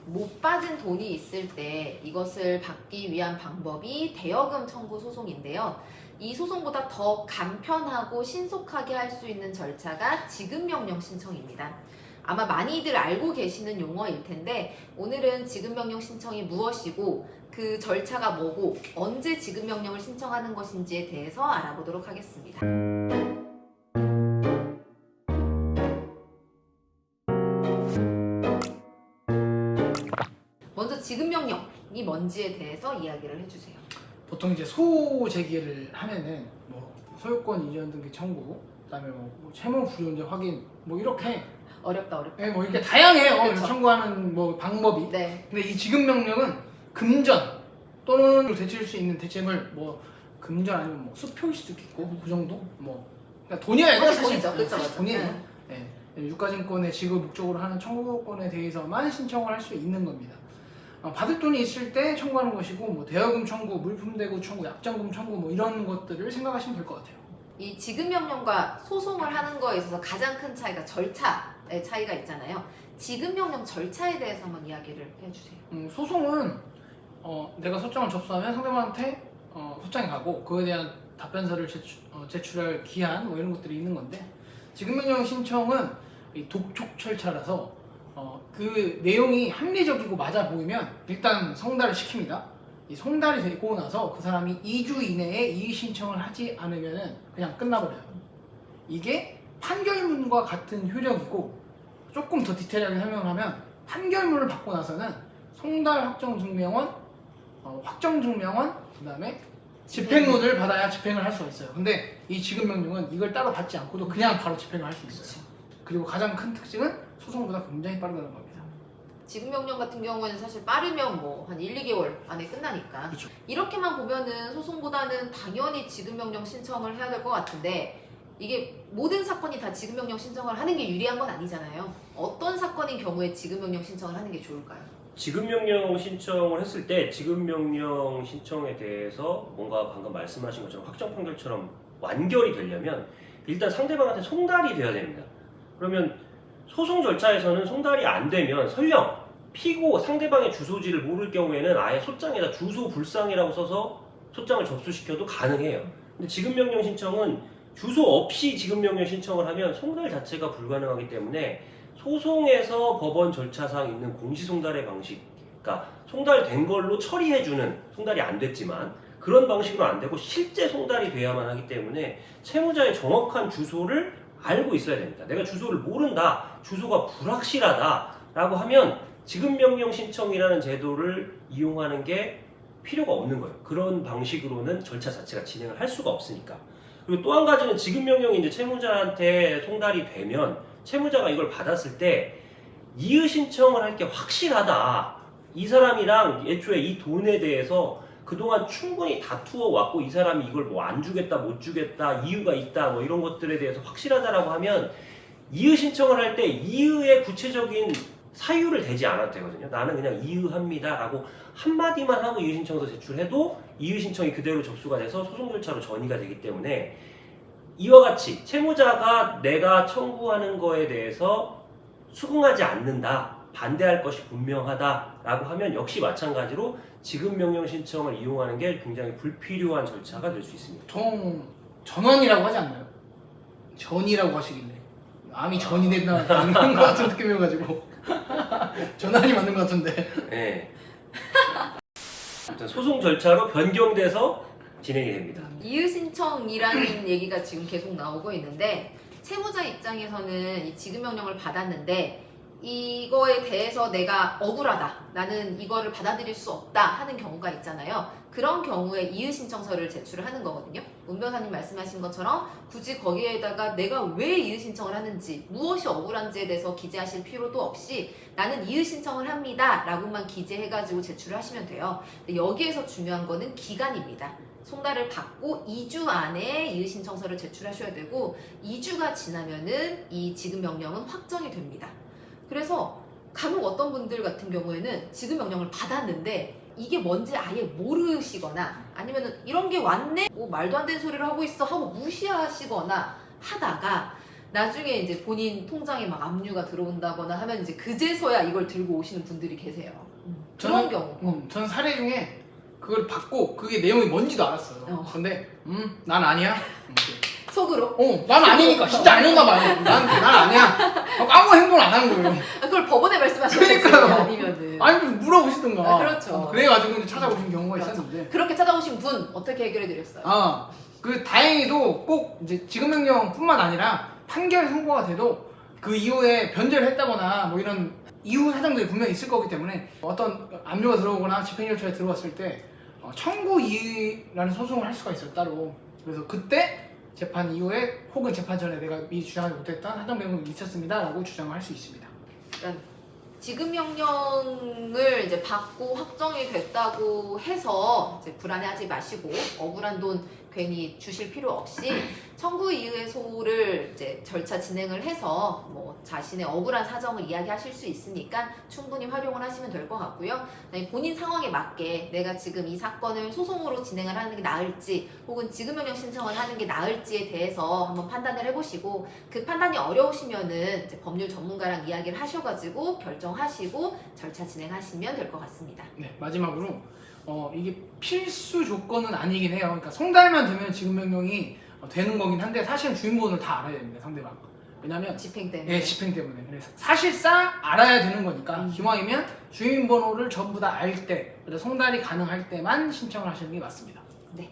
못 받은 돈이 있을 때 이것을 받기 위한 방법이 대여금 청구 소송인데요. 이 소송보다 더 간편하고 신속하게 할 수 있는 절차가 지급명령 신청입니다. 아마 많이들 알고 계시는 용어일 텐데 오늘은 지급명령 신청이 무엇이고 그 절차가 뭐고 언제 지급명령을 신청하는 것인지에 대해서 알아보도록 하겠습니다. 먼저 지급명령이 뭔지에 대해서 이야기를 해주세요. 보통 이제 소제기를 하면은 뭐 소유권 이전 등기 청구, 그다음에 뭐 채무 불이운전 확인, 뭐 이렇게 어렵다. 뭐 이렇게 다양해요. 그쵸. 청구하는 뭐 방법이. 네. 근데 이 지급명령은 금전 또는 대체할 수 있는 대체물 뭐 금전 아니면 뭐 수표일 수도 있고 그 정도 뭐 그러니까 돈이어야 돼. 사실 돈이죠. 그쵸, 사실 그쵸. 돈이에요. 네. 유가증권의 지급 목적으로 하는 청구권에 대해서만 신청을 할 수 있는 겁니다. 받을 돈이 있을 때 청구하는 것이고 뭐 대여금 청구, 물품 대고 청구, 약정금 청구 뭐 이런 것들을 생각하시면 될 것 같아요. 이 지급명령과 소송을 하는 거에 있어서 가장 큰 차이가 절차의 차이가 있잖아요. 지급명령 절차에 대해서 한번 이야기를 해주세요. 소송은 내가 소장을 접수하면 상대방한테 소장이 가고 그거에 대한 답변서를 제출할 기한 뭐 이런 것들이 있는 건데 지급명령 신청은 이 독촉 절차라서 그 내용이 합리적이고 맞아 보이면 일단 송달을 시킵니다. 이 송달이 되고 나서 그 사람이 2주 이내에 이의 신청을 하지 않으면 그냥 끝나버려요. 이게 판결문과 같은 효력이고 조금 더 디테일하게 설명을 하면 판결문을 받고 나서는 송달 확정증명원, 확정증명원, 그 다음에 집행론을 받아야 집행을 할 수가 있어요. 근데 이 지급명령은 이걸 따로 받지 않고도 그냥 바로 집행을 할 수 있어요. 그리고 가장 큰 특징은 소송보다 굉장히 빠르다는 겁니다. 지급명령 같은 경우에는 사실 빠르면 뭐 한 1, 2개월 안에 끝나니까 그렇죠. 이렇게만 보면은 소송보다는 당연히 지급명령 신청을 해야 될 것 같은데 이게 모든 사건이 다 지급명령 신청을 하는 게 유리한 건 아니잖아요. 어떤 사건인 경우에 지급명령 신청을 하는 게 좋을까요? 지급명령 신청을 했을 때 지급명령 신청에 대해서 뭔가 방금 말씀하신 것처럼 확정 판결처럼 완결이 되려면 일단 상대방한테 송달이 돼야 됩니다. 그러면 소송 절차에서는 송달이 안 되면 설령 피고 상대방의 주소지를 모를 경우에는 아예 소장에다 주소 불상이라고 써서 소장을 접수시켜도 가능해요. 근데 지급명령 신청은 주소 없이 지급명령 신청을 하면 송달 자체가 불가능하기 때문에 소송에서 법원 절차상 있는 공시송달의 방식, 그러니까 송달된 걸로 처리해주는, 송달이 안 됐지만 그런 방식으로 안 되고 실제 송달이 돼야만 하기 때문에 채무자의 정확한 주소를 알고 있어야 됩니다. 내가 주소를 모른다, 주소가 불확실하다 라고 하면 지급명령 신청이라는 제도를 이용하는 게 필요가 없는 거예요. 그런 방식으로는 절차 자체가 진행을 할 수가 없으니까. 그리고 또 한 가지는 지급명령이 이제 채무자한테 송달이 되면 채무자가 이걸 받았을 때 이의 신청을 할 게 확실하다. 이 사람이랑 애초에 이 돈에 대해서 그동안 충분히 다투어 왔고 이 사람이 이걸 뭐 안 주겠다 못 주겠다 이유가 있다 뭐 이런 것들에 대해서 확실하다라고 하면 이의 신청을 할 때 이의의 구체적인 사유를 대지 않아도 되거든요. 나는 그냥 이의합니다 라고 한마디만 하고 이의 신청서 제출해도 이의 신청이 그대로 접수가 돼서 소송 절차로 전이가 되기 때문에 이와 같이 채무자가 내가 청구하는 거에 대해서 수긍하지 않는다, 반대할 것이 분명하다라고 하면 역시 마찬가지로 지급명령 신청을 이용하는 게 굉장히 불필요한 절차가 될 수 있습니다. 보통 전원이라고 하지 않나요? 전이라고 하시길래 암이 전이 된다 맞는 것 같은 느낌이어가지고 전환이 맞는 것 같은데. 네. 아무튼 소송 절차로 변경돼서 진행이 됩니다. 이의 신청이라는 얘기가 지금 계속 나오고 있는데 채무자 입장에서는 이 지급명령을 받았는데 이거에 대해서 내가 억울하다, 나는 이거를 받아들일 수 없다 하는 경우가 있잖아요. 그런 경우에 이의 신청서를 제출을 하는 거거든요. 문 변호사님 말씀하신 것처럼 굳이 거기에다가 내가 왜 이의 신청을 하는지, 무엇이 억울한지에 대해서 기재하실 필요도 없이 나는 이의 신청을 합니다 라고만 기재해가지고 제출을 하시면 돼요. 근데 여기에서 중요한 거는 기간입니다. 송달을 받고 2주 안에 이의 신청서를 제출하셔야 되고 2주가 지나면은 이 지급명령은 확정이 됩니다. 그래서 간혹 어떤 분들 같은 경우에는 지급명령을 받았는데 이게 뭔지 아예 모르시거나 아니면은 이런 게 왔네? 뭐 말도 안 되는 소리를 하고 있어 하고 무시하시거나 하다가 나중에 이제 본인 통장에 막 압류가 들어온다거나 하면 이제 그제서야 이걸 들고 오시는 분들이 계세요. 그런 경우. 전 사례 중에 그걸 받고 그게 내용이 뭔지도 알았어요. 근데 난 아니야. 속으로. 난 아니니까 진짜 아니었나 봐요. 난 아니야. 아무 행동을 안 한 거예요. 그걸 법원에 말씀하셨어요. 그러니까요. 아니면은. 아니 물어보시던가. 그렇죠. 그래가지고 이제 찾아오신 경우가 그렇죠. 있었는데. 그렇게 찾아오신 분 어떻게 해결해 드렸어요? 그 다행히도 꼭 이제 지급명령뿐만 아니라 판결 선고가 돼도 그 이후에 변제를 했다거나 뭐 이런 이후 사정들이 분명히 있을 거기 때문에 어떤 압류가 들어오거나 집행조처에 들어왔을 때 청구 이의라는 소송을 할 수가 있어요 따로. 그래서 그때 재판 이후에 혹은 재판 전에 내가 미리 주장하지 못했던 사정 변경이 있었습니다 라고 주장을 할 수 있습니다. 그러니까 지급명령을 이제 받고 확정이 됐다고 해서 이제 불안해하지 마시고 억울한 돈 괜히 주실 필요 없이 청구 이의소를 이제 절차 진행을 해서 뭐 자신의 억울한 사정을 이야기하실 수 있으니까 충분히 활용을 하시면 될 것 같고요. 본인 상황에 맞게 내가 지금 이 사건을 소송으로 진행을 하는 게 나을지 혹은 지급명령 신청을 하는 게 나을지에 대해서 한번 판단을 해보시고 그 판단이 어려우시면은 이제 법률 전문가랑 이야기를 하셔가지고 결정하시고 절차 진행하시면 될 것 같습니다. 네, 마지막으로 이게 필수 조건은 아니긴 해요. 그러니까 송달만 되면 지급명령이 되는 거긴 한데 사실은 주민번호를 다 알아야 됩니다, 상대방. 왜냐면 집행 때문에. 네, 집행 때문에. 그래서 사실상 알아야 되는 거니까 기왕이면 주민번호를 전부 다 알 때, 송달이 가능할 때만 신청을 하시는 게 맞습니다. 네.